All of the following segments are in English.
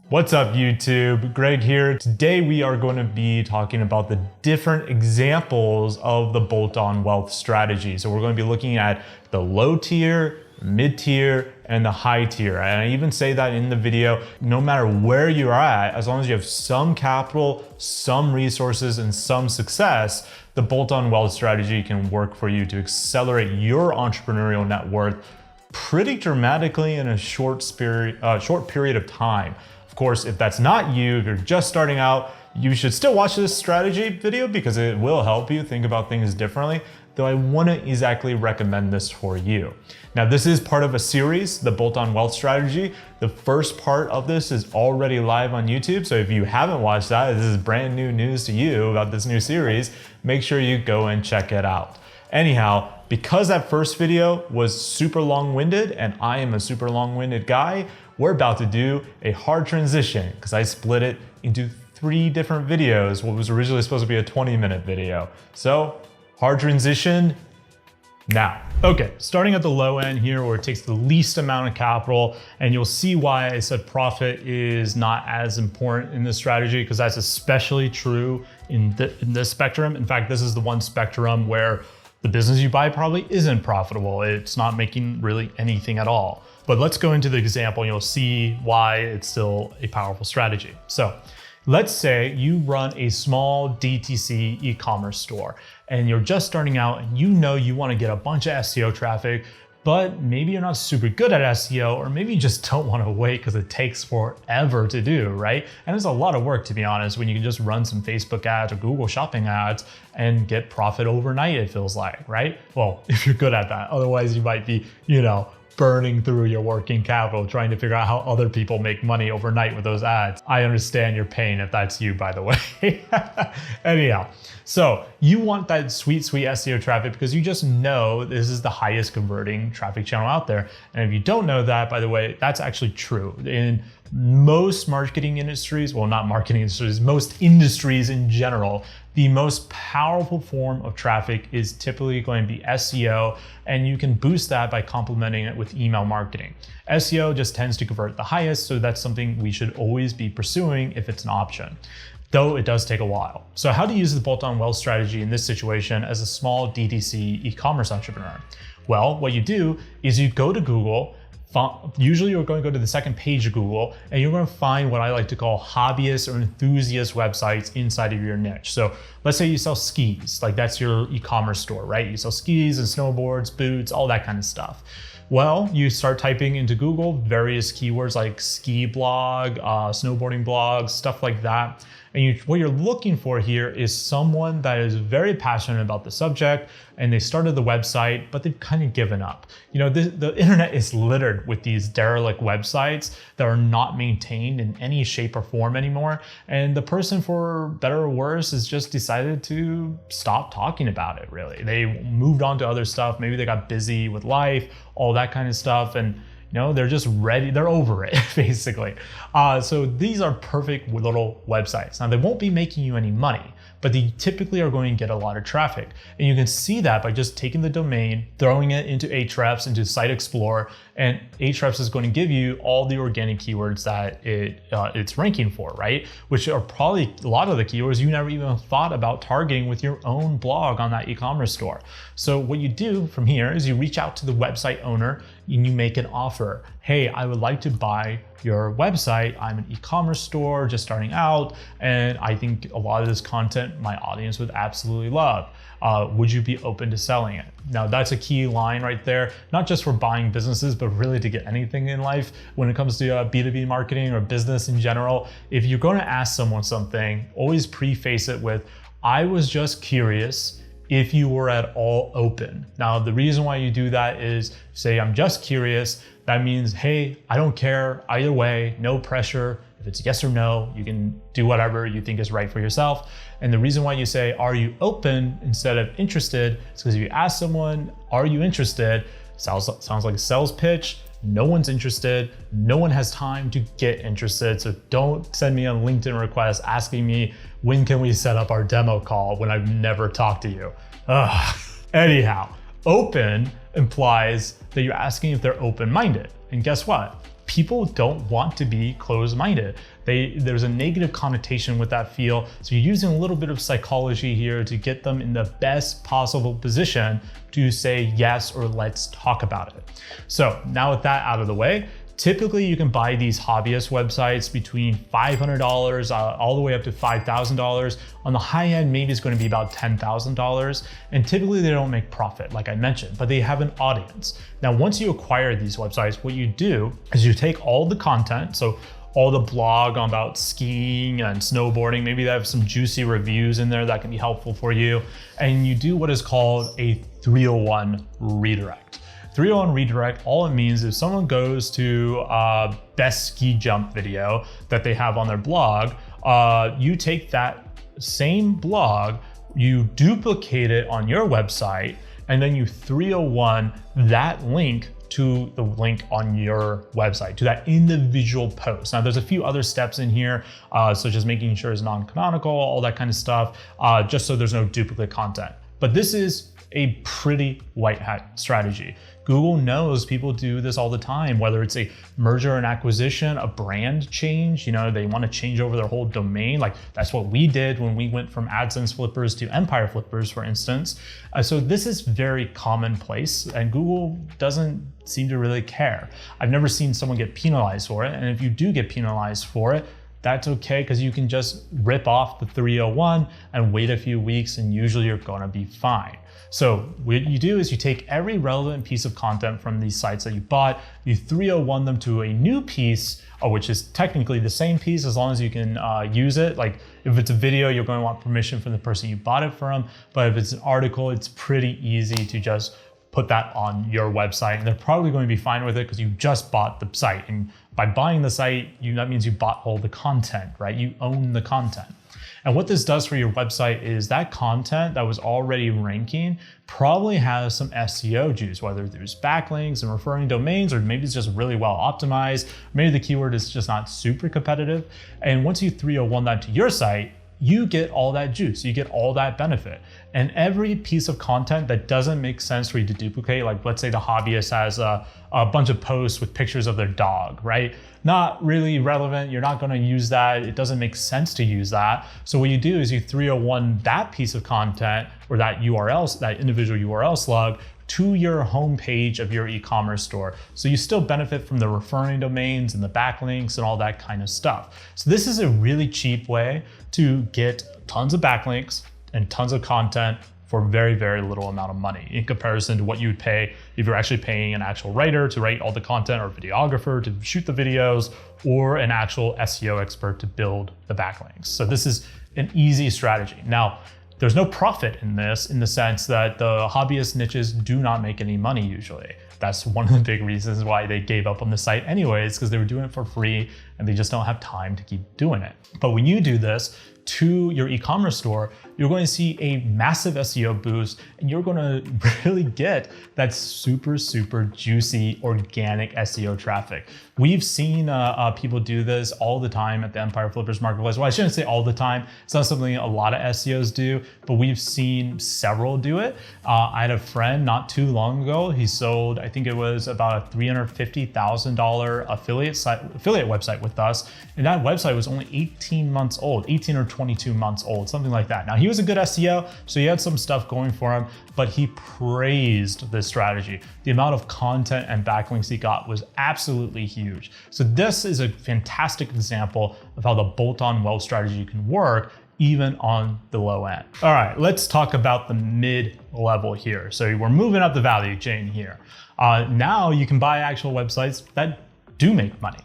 What's up YouTube? Greg here. Today we are going to be talking about the different examples of the bolt-on wealth strategy. So we're going to be looking at the low tier, mid tier, and the high tier. And I even say that in the video, no matter where you are at, as long as you have some capital, some resources, and some success, the bolt-on wealth strategy can work for you to accelerate your entrepreneurial net worth pretty dramatically in a short period of time. Of course, if that's not you, if you're just starting out, you should still watch this strategy video because it will help you think about things differently, though I wouldn't exactly recommend this for you. Now, this is part of a series, the bolt-on wealth strategy. The first part of this is already live on YouTube, so if you haven't watched that, this is brand new news to you about this new series, make sure you go and check it out. Anyhow, because that first video was super long-winded and I am a super long-winded guy, we're about to do a hard transition because I split it into 3 different videos, what was originally supposed to be a 20-minute video. So, hard transition now. Okay, starting at the low end here where it takes the least amount of capital, and you'll see why I said profit is not as important in this strategy, because that's especially true in this spectrum. In fact, this is the one spectrum where the business you buy probably isn't profitable. It's not making really anything at all. But let's go into the example and you'll see why it's still a powerful strategy. So let's say you run a small DTC e-commerce store and you're just starting out and you know you want to get a bunch of SEO traffic, but maybe you're not super good at SEO, or maybe you just don't want to wait because it takes forever to do, right? And it's a lot of work, to be honest, when you can just run some Facebook ads or Google shopping ads and get profit overnight, it feels like, right? Well, if you're good at that, otherwise you might be, burning through your working capital, trying to figure out how other people make money overnight with those ads. I understand your pain if that's you, by the way. Anyhow, so you want that sweet SEO traffic because you just know this is the highest converting traffic channel out there. And if you don't know that, by the way, that's actually true. In most marketing industries, well, not marketing industries, most industries in general, the most powerful form of traffic is typically going to be SEO, and you can boost that by complementing it with email marketing. SEO just tends to convert the highest, so that's something we should always be pursuing if it's an option, though it does take a while. So how to use the bolt-on wealth strategy in this situation as a small DTC e-commerce entrepreneur? Well, what you do is you go to Google. Usually you're going to go to the second page of Google and you're going to find what I like to call hobbyist or enthusiast websites inside of your niche. So let's say you sell skis, like that's your e-commerce store, right? You sell skis and snowboards, boots, all that kind of stuff. Well, you start typing into Google various keywords like ski blog, snowboarding blogs, stuff like that. And what you're looking for here is someone that is very passionate about the subject and they started the website, but they've kind of given up. The internet is littered with these derelict websites that are not maintained in any shape or form anymore. And the person, for better or worse, has just decided to stop talking about it, really. They moved on to other stuff. Maybe they got busy with life, all that kind of stuff. And they're just ready, they're over it, basically. So these are perfect little websites. Now, they won't be making you any money, but they typically are going to get a lot of traffic. And you can see that by just taking the domain, throwing it into Ahrefs, into Site Explorer, and Ahrefs is going to give you all the organic keywords that it's ranking for, right? Which are probably a lot of the keywords you never even thought about targeting with your own blog on that e-commerce store. So what you do from here is you reach out to the website owner and you make an offer. Hey, I would like to buy your website. I'm an e-commerce store just starting out, and I think a lot of this content my audience would absolutely love. Would you be open to selling it? Now, that's a key line right there, not just for buying businesses, but really to get anything in life when it comes to B2B marketing or business in general. If you're going to ask someone something, always preface it with, I was just curious if you were at all open. Now, the reason why you do that is say, I'm just curious. That means, hey, I don't care either way, no pressure. If it's yes or no, you can do whatever you think is right for yourself. And the reason why you say, are you open instead of interested, is because if you ask someone, are you interested? Sounds like a sales pitch. No one's interested. No one has time to get interested. So don't send me a LinkedIn request asking me, when can we set up our demo call when I've never talked to you? Anyhow, open implies that you're asking if they're open-minded. And guess what? people don't want to be closed-minded. There's a negative connotation with that feel. So you're using a little bit of psychology here to get them in the best possible position to say yes or let's talk about it. So now with that out of the way, typically you can buy these hobbyist websites between $500 all the way up to $5,000. On the high end, maybe it's going to be about $10,000. And typically they don't make profit, like I mentioned, but they have an audience. Now, once you acquire these websites, what you do is you take all the content, so all the blog about skiing and snowboarding, maybe they have some juicy reviews in there that can be helpful for you. And you do what is called a 301 redirect. 301 redirect, all it means is someone goes to a best ski jump video that they have on their blog, you take that same blog, you duplicate it on your website, and then you 301 that link to the link on your website, to that individual post. Now, there's a few other steps in here, such as making sure it's non-canonical, all that kind of stuff, just so there's no duplicate content. But this is a pretty white hat strategy. Google knows people do this all the time, whether it's a merger and acquisition, a brand change, they want to change over their whole domain. Like that's what we did when we went from AdSense flippers to Empire flippers, for instance. So this is very commonplace and Google doesn't seem to really care. I've never seen someone get penalized for it. And if you do get penalized for it, that's okay, because you can just rip off the 301 and wait a few weeks and usually you're gonna be fine. So what you do is you take every relevant piece of content from these sites that you bought, you 301 them to a new piece, which is technically the same piece as long as you can use it. Like if it's a video, you're going to want permission from the person you bought it from. But if it's an article, it's pretty easy to just put that on your website, and they're probably going to be fine with it because you just bought the site. And by buying the site, that means you bought all the content, right? You own the content. And what this does for your website is that content that was already ranking probably has some SEO juice, whether there's backlinks and referring domains, or maybe it's just really well optimized. Maybe the keyword is just not super competitive. And once you 301 that to your site, you get all that juice, you get all that benefit. And every piece of content that doesn't make sense for you to duplicate, like let's say the hobbyist has a bunch of posts with pictures of their dog, right? Not really relevant, you're not gonna use that, it doesn't make sense to use that. So what you do is you 301 that piece of content or that URL, that individual URL slug, to your homepage of your e-commerce store. So you still benefit from the referring domains and the backlinks and all that kind of stuff. So this is a really cheap way to get tons of backlinks and tons of content for very, very little amount of money in comparison to what you would pay if you're actually paying an actual writer to write all the content, or a videographer to shoot the videos, or an actual SEO expert to build the backlinks. So this is an easy strategy. Now, there's no profit in this, in the sense that the hobbyist niches do not make any money usually. That's one of the big reasons why they gave up on the site anyways, because they were doing it for free and they just don't have time to keep doing it. But when you do this to your e-commerce store, you're going to see a massive SEO boost, and you're going to really get that super, super juicy organic SEO traffic. We've seen people do this all the time at the Empire Flippers Marketplace. Well, I shouldn't say all the time. It's not something a lot of SEOs do, but we've seen several do it. I had a friend not too long ago. He sold, I think it was about a $350,000 affiliate website with us. And that website was only 18 months old, 18 or 22 months old, something like that. Now, he was a good SEO, so he had some stuff going for him, but he praised this strategy. The amount of content and backlinks he got was absolutely huge. So this is a fantastic example of how the bolt-on wealth strategy can work even on the low end. All right, let's talk about the mid-level here. So we're moving up the value chain here. Now you can buy actual websites that do make money.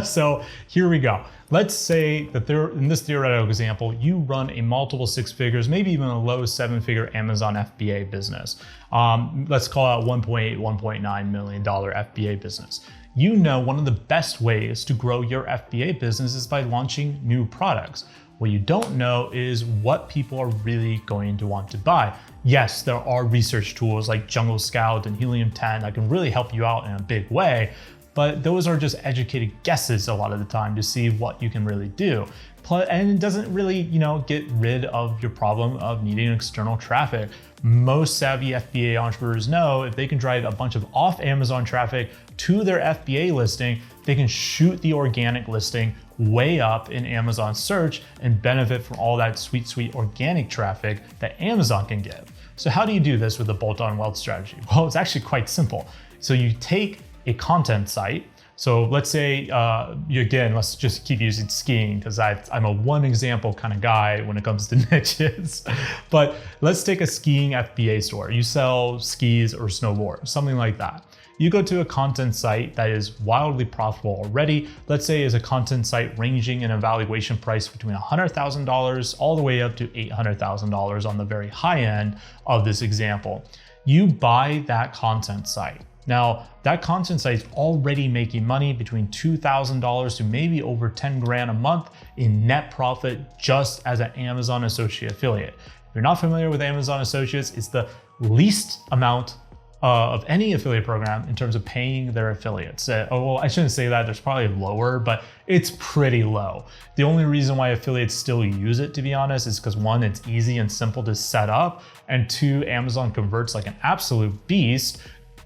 So here we go. Let's say that in this theoretical example, you run a multiple six figures, maybe even a low seven-figure Amazon FBA business. Let's call it $1.8, $1.9 million FBA business. You know one of the best ways to grow your FBA business is by launching new products. What you don't know is what people are really going to want to buy. Yes, there are research tools like Jungle Scout and Helium 10 that can really help you out in a big way, but those are just educated guesses a lot of the time to see what you can really do. And it doesn't really, get rid of your problem of needing external traffic. Most savvy FBA entrepreneurs know if they can drive a bunch of off Amazon traffic to their FBA listing, they can shoot the organic listing way up in Amazon search and benefit from all that sweet organic traffic that Amazon can give. So how do you do this with the bolt-on wealth strategy? Well, it's actually quite simple. So you take a content site. So let's say, let's just keep using skiing because I'm a one example kind of guy when it comes to niches. But let's take a skiing FBA store. You sell skis or snowboard, something like that. You go to a content site that is wildly profitable already. Let's say is a content site ranging in a valuation price between $100,000 all the way up to $800,000 on the very high end of this example. You buy that content site. Now, that content site is already making money between $2,000 to maybe over 10 grand a month in net profit just as an Amazon Associate affiliate. If you're not familiar with Amazon Associates, it's the least amount of any affiliate program in terms of paying their affiliates. I shouldn't say that, there's probably lower, but it's pretty low. The only reason why affiliates still use it, to be honest, is because one, it's easy and simple to set up, and two, Amazon converts like an absolute beast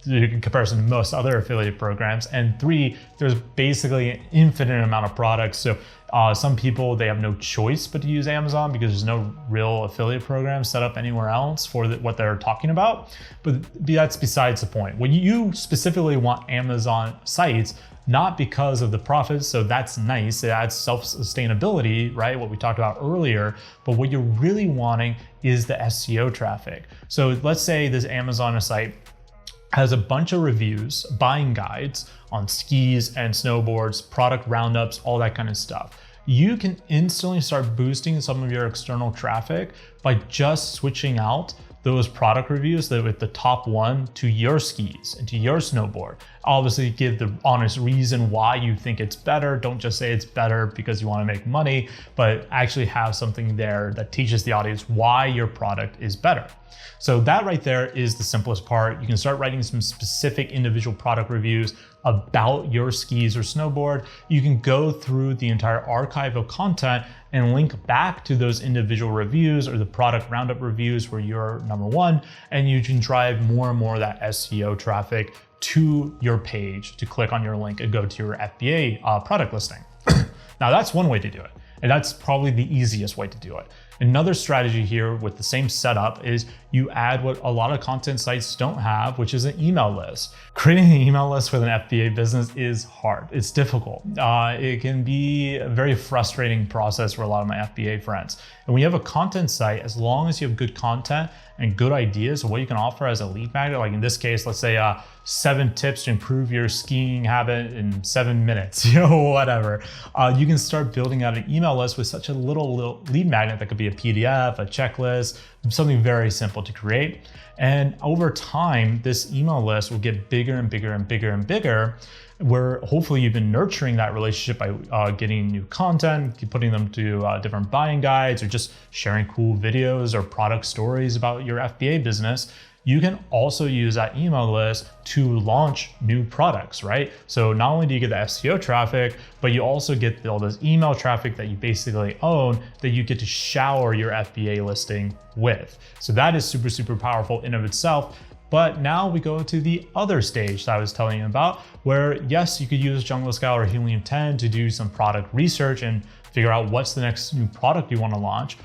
in comparison to most other affiliate programs. And three, there's basically an infinite amount of products. So some people, they have no choice but to use Amazon because there's no real affiliate program set up anywhere else for what they're talking about. But that's besides the point. When you specifically want Amazon sites, not because of the profits, so that's nice, it adds self-sustainability, right? What we talked about earlier, but what you're really wanting is the SEO traffic. So let's say this Amazon site has a bunch of reviews, buying guides on skis and snowboards, product roundups, all that kind of stuff. You can instantly start boosting some of your external traffic by just switching out those product reviews that with the top one to your skis and to your snowboard. Obviously give the honest reason why you think it's better. Don't just say it's better because you want to make money, but actually have something there that teaches the audience why your product is better. So that right there is the simplest part. You can start writing some specific individual product reviews about your skis or snowboard. You can go through the entire archive of content and link back to those individual reviews or the product roundup reviews where you're number one, and you can drive more and more of that SEO traffic to your page to click on your link and go to your FBA product listing. Now that's one way to do it, and that's probably the easiest way to do it. Another strategy here with the same setup is you add what a lot of content sites don't have, which is an email list. Creating an email list with an FBA business is hard. It's difficult. It can be a very frustrating process for a lot of my FBA friends. And when you have a content site, as long as you have good content and good ideas of what you can offer as a lead magnet, like in this case, let's say 7 tips to improve your skiing habit in 7 minutes, whatever. You can start building out an email list with such a little lead magnet that could be a PDF, a checklist, something very simple to create. And over time, this email list will get bigger and bigger and bigger and bigger, where hopefully you've been nurturing that relationship by getting new content, putting them to different buying guides, or just sharing cool videos or product stories about your FBA business. You can also use that email list to launch new products, right? So not only do you get the SEO traffic, but you also get all this email traffic that you basically own that you get to shower your FBA listing with. So that is super, super powerful in of itself. But now we go to the other stage that I was telling you about, where yes, you could use Jungle Scout or Helium 10 to do some product research and figure out what's the next new product you want to launch.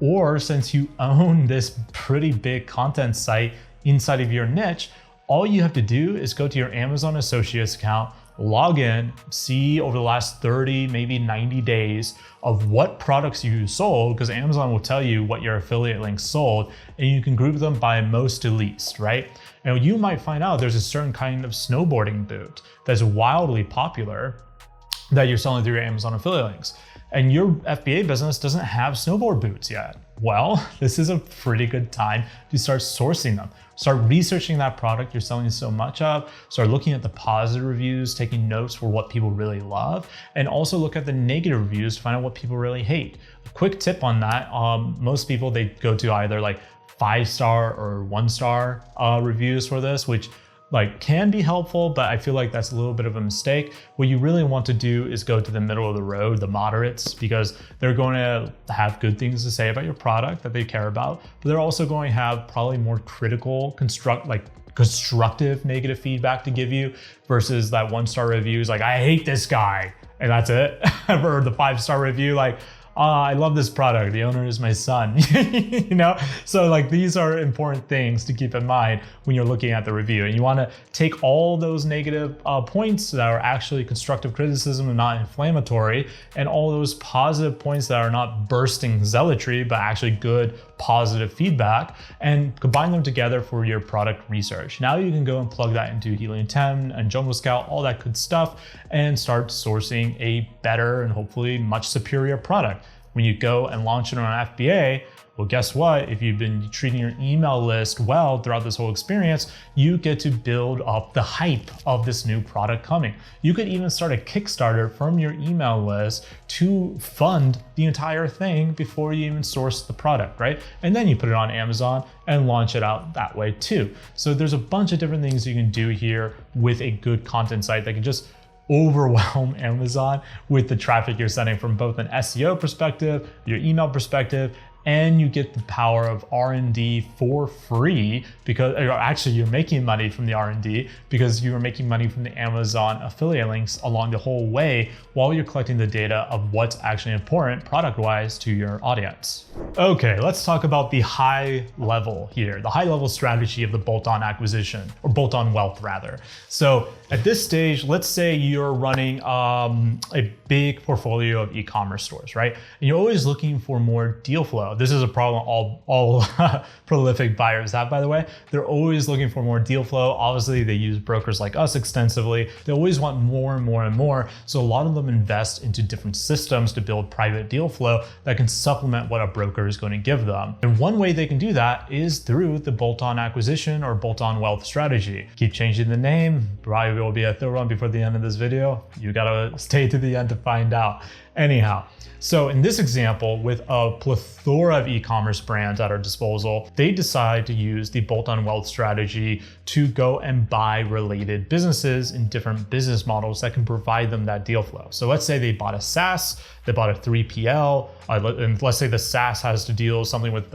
Or since you own this pretty big content site inside of your niche, all you have to do is go to your Amazon Associates account, log in, see over the last 30, maybe 90 days of what products you sold, because Amazon will tell you what your affiliate links sold, and you can group them by most to least, right? And you might find out there's a certain kind of snowboarding boot that's wildly popular that you're selling through your Amazon affiliate links, and your FBA business doesn't have snowboard boots yet. Well, this is a pretty good time to start sourcing them. Start researching that product you're selling so much of, start looking at the positive reviews, taking notes for what people really love, and also look at the negative reviews to find out what people really hate. A quick tip on that, most people, they go to either like 5-star or 1-star reviews for this, which like can be helpful, but I feel like that's a little bit of a mistake. What you really want to do is go to the middle of the road, the moderates, because they're going to have good things to say about your product that they care about, but they're also going to have probably more critical, constructive negative feedback to give you versus that 1-star review is like, I hate this guy, and that's it. Or the 5-star review, like, I love this product, the owner is my son. You know, so like these are important things to keep in mind when you're looking at the review, and you want to take all those negative points that are actually constructive criticism and not inflammatory, and all those positive points that are not bursting zealotry but actually good positive feedback, and combine them together for your product research. Now you can go and plug that into Helium 10 and Jungle Scout, all that good stuff, and start sourcing a better and hopefully much superior product. When you go and launch it on an FBA, well, guess what? If you've been treating your email list well throughout this whole experience, you get to build up the hype of this new product coming. You could even start a Kickstarter from your email list to fund the entire thing before you even source the product, right? And then you put it on Amazon and launch it out that way too. So there's a bunch of different things you can do here with a good content site that can just overwhelm Amazon with the traffic you're sending from both an SEO perspective, your email perspective, and you get the power of R&D for free, because actually you're making money from the R&D because you are making money from the Amazon affiliate links along the whole way while you're collecting the data of what's actually important product-wise to your audience. Okay, let's talk about the high level here, the high level strategy of the bolt-on acquisition, or bolt-on wealth rather. So at this stage, let's say you're running a big portfolio of e-commerce stores, right? And you're always looking for more deal flow. This is a problem all prolific buyers have, by the way. They're always looking for more deal flow. Obviously, they use brokers like us extensively. They always want more and more and more. So a lot of them invest into different systems to build private deal flow that can supplement what a broker is going to give them. And one way they can do that is through the bolt-on acquisition or bolt-on wealth strategy. Keep changing the name. Probably will be a third one before the end of this video. You gotta stay to the end to find out. Anyhow, so in this example, with a plethora of e-commerce brands at our disposal, they decide to use the bolt-on wealth strategy to go and buy related businesses in different business models that can provide them that deal flow. So let's say they bought a SaaS, they bought a 3PL, and let's say the SaaS has to deal something with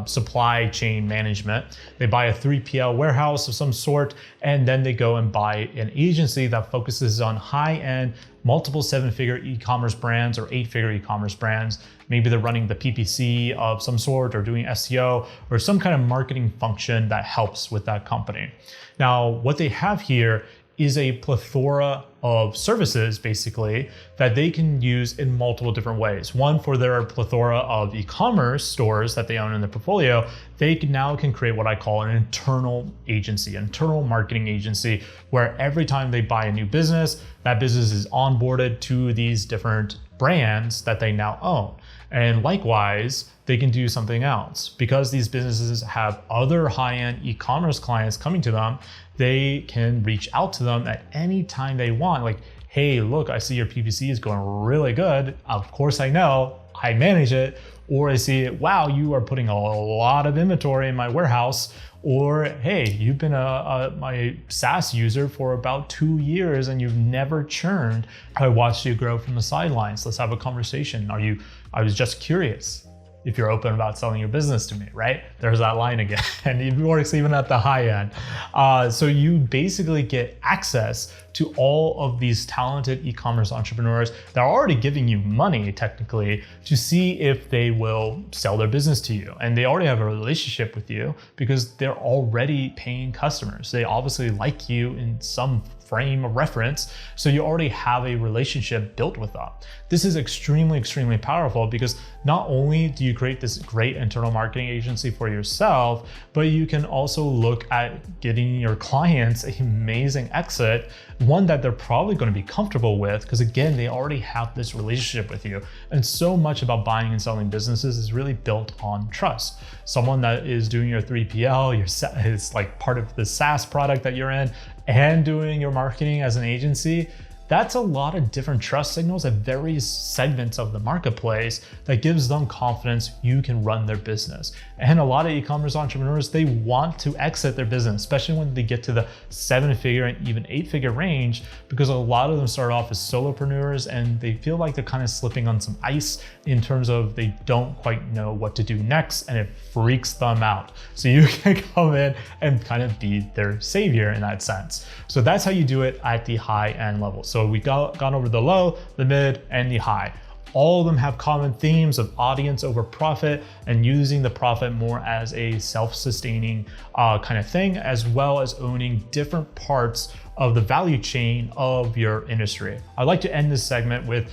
supply chain management. They buy a 3PL warehouse of some sort, and then they go and buy an agency that focuses on high-end multiple 7-figure e-commerce brands or 8-figure e-commerce brands. Maybe they're running the PPC of some sort or doing SEO or some kind of marketing function that helps with that company. Now, what they have here is a plethora of services basically that they can use in multiple different ways. One, for their plethora of e-commerce stores that they own in their portfolio, they now can create what I call an internal agency, an internal marketing agency, where every time they buy a new business, that business is onboarded to these different brands that they now own. And likewise, they can do something else. Because these businesses have other high-end e-commerce clients coming to them, they can reach out to them at any time they want. Like, hey, look, I see your PPC is going really good. Of course I know, I manage it. Or I see, wow, you are putting a lot of inventory in my warehouse. Or, hey, you've been my SaaS user for about 2 years and you've never churned. I watched you grow from the sidelines. Let's have a conversation. I was just curious if you're open about selling your business to me, right? There's that line again. And it works even at the high end. So you basically get access to all of these talented e-commerce entrepreneurs that are already giving you money technically to see if they will sell their business to you. And they already have a relationship with you because they're already paying customers. They obviously like you in some frame of reference. So you already have a relationship built with them. This is extremely, extremely powerful because not only do you create this great internal marketing agency for yourself, but you can also look at getting your clients an amazing exit, one that they're probably going to be comfortable with because again, they already have this relationship with you. And so much about buying and selling businesses is really built on trust. Someone that is doing your 3PL, is like part of the SaaS product that you're in, and doing your marketing as an agency, That's a lot of different trust signals at various segments of the marketplace that gives them confidence you can run their business. And a lot of e-commerce entrepreneurs, they want to exit their business, especially when they get to the 7-figure and even 8-figure range, because a lot of them start off as solopreneurs and they feel like they're kind of slipping on some ice in terms of they don't quite know what to do next, and it freaks them out. So you can come in and kind of be their savior in that sense. So that's how you do it at the high end level. So we gone over the low, the mid, and the high. All of them have common themes of audience over profit and using the profit more as a self-sustaining kind of thing, as well as owning different parts of the value chain of your industry. I'd like to end this segment with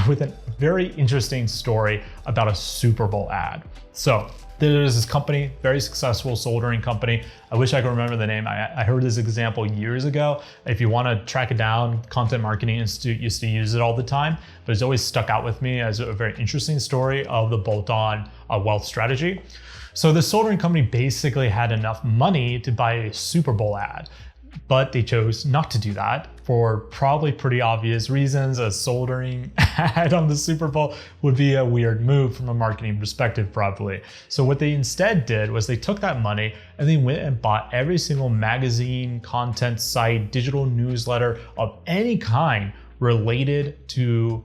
with a very interesting story about a Super Bowl ad. So there's this company, very successful soldering company. I wish I could remember the name. I heard this example years ago. If you want to track it down, Content Marketing Institute used to use it all the time, but it's always stuck out with me as a very interesting story of the bolt-on wealth strategy. So the soldering company basically had enough money to buy a Super Bowl ad, but they chose not to do that for probably pretty obvious reasons. A soldering ad on the Super Bowl would be a weird move from a marketing perspective, probably. So what they instead did was they took that money and they went and bought every single magazine, content site, digital newsletter of any kind related to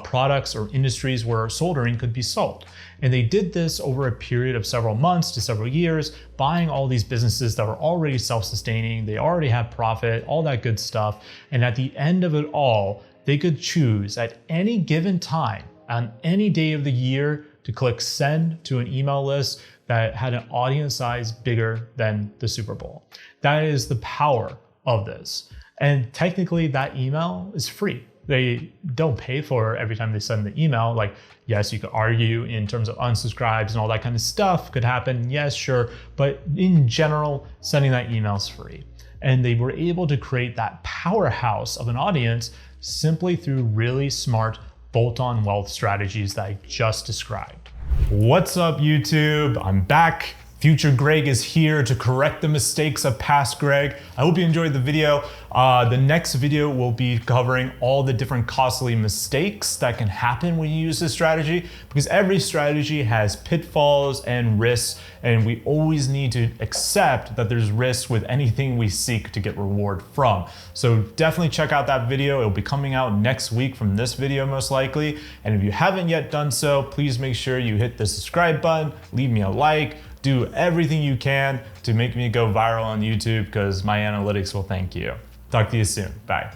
products or industries where soldering could be sold. And they did this over a period of several months to several years, buying all these businesses that were already self-sustaining, they already have profit, all that good stuff. And at the end of it all, they could choose at any given time, on any day of the year, to click send to an email list that had an audience size bigger than the Super Bowl. That is the power of this. And technically that email is free. They don't pay for every time they send the email. Like, yes, you could argue in terms of unsubscribes and all that kind of stuff could happen. Yes, sure. But in general, sending that email is free. And they were able to create that powerhouse of an audience simply through really smart bolt-on wealth strategies that I just described. What's up, YouTube? I'm back. Future Greg is here to correct the mistakes of past Greg. I hope you enjoyed the video. The next video will be covering all the different costly mistakes that can happen when you use this strategy, because every strategy has pitfalls and risks, and we always need to accept that there's risks with anything we seek to get reward from. So definitely check out that video. It'll be coming out next week from this video most likely. And if you haven't yet done so, please make sure you hit the subscribe button, leave me a like, do everything you can to make me go viral on YouTube, because my analytics will thank you. Talk to you soon. Bye.